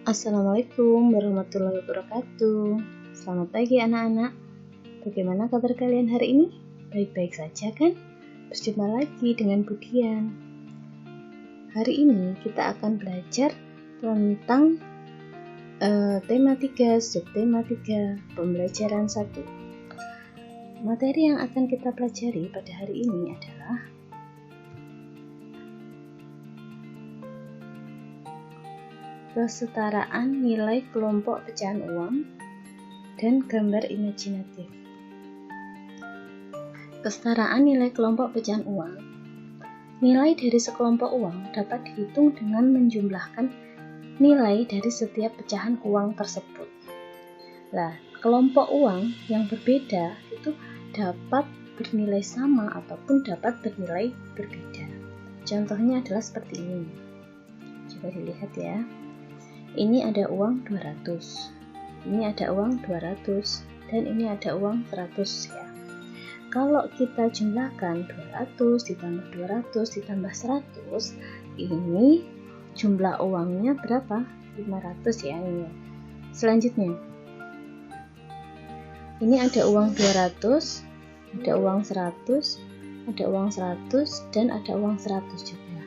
Assalamualaikum warahmatullahi wabarakatuh. Selamat pagi anak-anak. Bagaimana kabar kalian hari ini? Baik-baik saja kan? Berjumpa lagi dengan Budian. Hari ini kita akan belajar tentang tema 3, subtema 3, pembelajaran 1. Materi yang akan kita pelajari pada hari ini adalah kesetaraan nilai kelompok pecahan uang dan gambar imajinatif. Kesetaraan nilai kelompok pecahan uang. Nilai dari sekelompok uang dapat dihitung dengan menjumlahkan nilai dari setiap pecahan uang tersebut. Nah, kelompok uang yang berbeda itu dapat bernilai sama ataupun dapat bernilai berbeda. Contohnya adalah seperti ini. Coba dilihat ya. Ini ada uang 200, ini ada uang 200, dan ini ada uang 100 ya. Kalau kita jumlahkan 200 ditambah 200 ditambah 100, ini jumlah uangnya berapa? 500 ya ini. Selanjutnya, ini ada uang 200, ada uang 100, ada uang 100, dan ada uang 100 juga.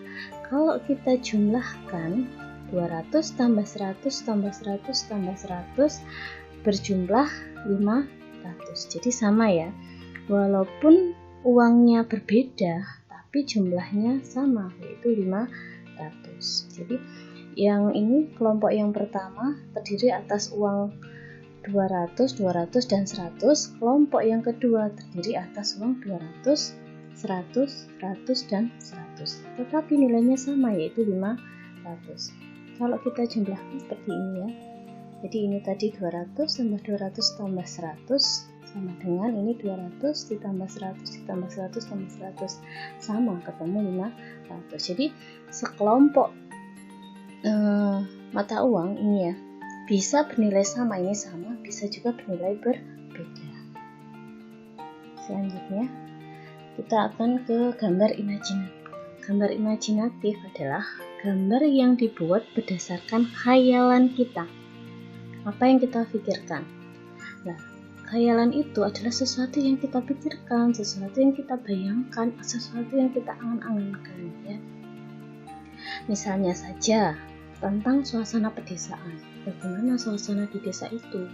Kalau kita jumlahkan 200 tambah 100 tambah 100 tambah 100 berjumlah 500. Jadi sama ya. Walaupun uangnya berbeda, tapi jumlahnya sama, yaitu 500. Jadi yang ini kelompok yang pertama terdiri atas uang 200, 200 dan 100. Kelompok yang kedua terdiri atas uang 200, 100, 100 dan 100. Tetapi nilainya sama, yaitu 500. Kalau kita jumlahkan seperti ini ya. Jadi ini tadi 200 tambah 200 tambah 100 sama dengan ini 200 ditambah 100 ditambah 100 tambah 100 sama, ketemu 500. Jadi sekelompok mata uang ini ya bisa bernilai sama, ini sama, bisa juga bernilai berbeda. Selanjutnya kita akan ke gambar imajinatif. Gambar imajinatif adalah gambar yang dibuat berdasarkan khayalan kita. Apa yang kita pikirkan? Nah, khayalan itu adalah sesuatu yang kita pikirkan, sesuatu yang kita bayangkan, sesuatu yang kita angan-angankan ya. Misalnya saja tentang suasana pedesaan. Bagaimana suasana di desa itu?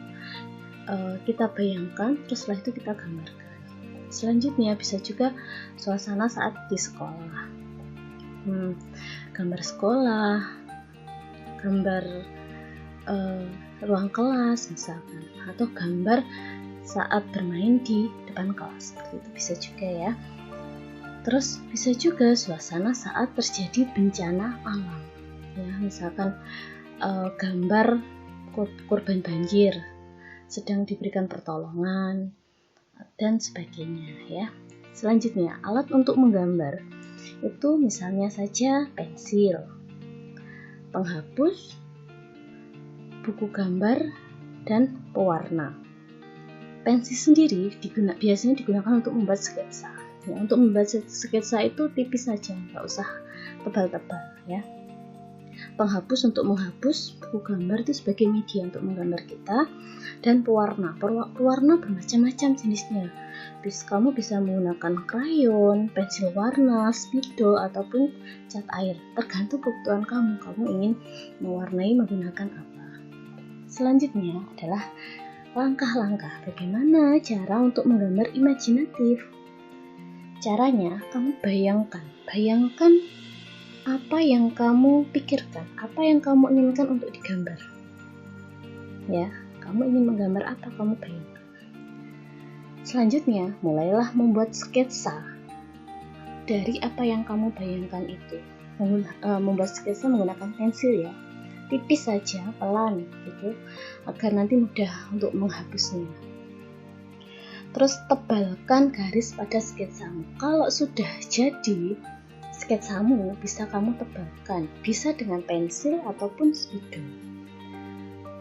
Kita bayangkan, terus setelah itu kita gambarkan. Selanjutnya bisa juga suasana saat di sekolah. Gambar sekolah, gambar ruang kelas misalkan, atau gambar saat bermain di depan kelas, seperti itu bisa juga ya. Terus bisa juga suasana saat terjadi bencana alam ya, misalkan gambar korban banjir sedang diberikan pertolongan dan sebagainya ya. Selanjutnya, alat untuk menggambar itu misalnya saja pensil, penghapus, buku gambar, dan pewarna. Pensil sendiri biasanya digunakan untuk membuat sketsa. Ya, untuk membuat sketsa itu tipis saja, nggak usah tebal-tebal ya. Penghapus untuk menghapus, buku gambar itu sebagai media untuk menggambar kita, dan pewarna. Pewarna bermacam-macam jenisnya. Kamu bisa menggunakan krayon, pensil warna, spidol, ataupun cat air. Tergantung kebutuhan kamu. Kamu ingin mewarnai menggunakan apa. Selanjutnya adalah langkah-langkah bagaimana cara untuk menggambar imajinatif. Caranya, kamu bayangkan apa yang kamu pikirkan, apa yang kamu inginkan untuk digambar. Ya, kamu ingin menggambar apa, kamu bayangkan. Selanjutnya, mulailah membuat sketsa dari apa yang kamu bayangkan itu. Membuat sketsa menggunakan pensil ya, tipis saja, pelan gitu, agar nanti mudah untuk menghapusnya. Terus tebalkan garis pada sketsamu. Kalau sudah jadi sketsamu, bisa kamu tebalkan, bisa dengan pensil ataupun spidol.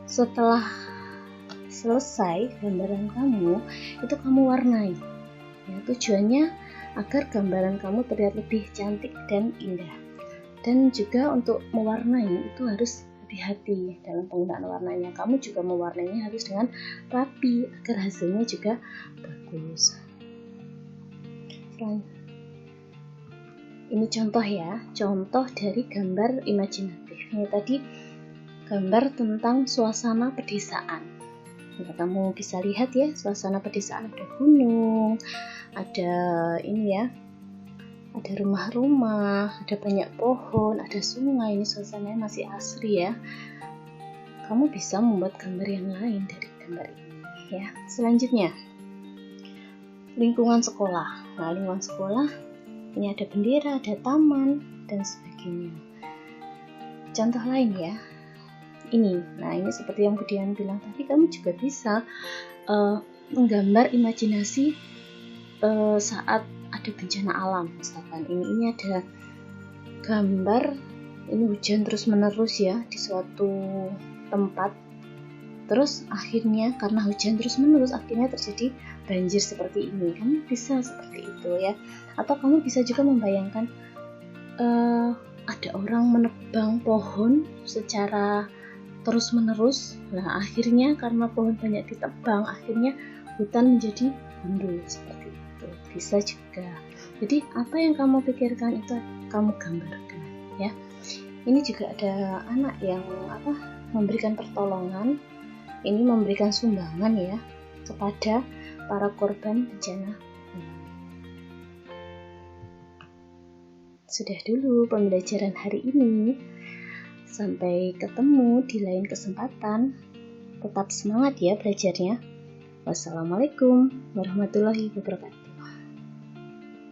Setelah selesai gambaran kamu, itu kamu warnai ya, tujuannya agar gambaran kamu terlihat lebih cantik dan indah. Dan juga untuk mewarnai itu harus hati-hati dalam penggunaan warnanya. Kamu juga mewarnainya harus dengan rapi agar hasilnya juga bagus. Ini contoh ya, contoh dari gambar imajinatif. Ini tadi gambar tentang suasana pedesaan. Nah, kamu bisa lihat ya, suasana pedesaan, ada gunung, ada ini ya, ada rumah-rumah, ada banyak pohon, ada sungai. Ini suasananya masih asri ya. Kamu bisa membuat gambar yang lain dari gambar ini ya. Selanjutnya, lingkungan sekolah. Nah, lingkungan sekolah ini ada bendera, ada taman, dan sebagainya. Contoh lain ya, ini. Nah, ini seperti yang Budian bilang tadi, kamu juga bisa menggambar imajinasi saat ada bencana alam. Misalkan ini ada gambar, ini hujan terus menerus ya di suatu tempat. Terus akhirnya karena hujan terus menerus, akhirnya terjadi banjir seperti ini. Kamu bisa seperti itu ya. Atau kamu bisa juga membayangkan ada orang menebang pohon secara terus menerus. Nah, akhirnya karena pohon banyak ditebang, akhirnya hutan menjadi gundul seperti itu. Bisa juga. Jadi apa yang kamu pikirkan itu kamu gambarkan ya. Ini juga ada anak yang memberikan pertolongan. Ini memberikan sumbangan ya kepada para korban bencana. Sudah dulu pembelajaran hari ini. Sampai ketemu di lain kesempatan. Tetap semangat ya belajarnya. Wassalamualaikum warahmatullahi wabarakatuh.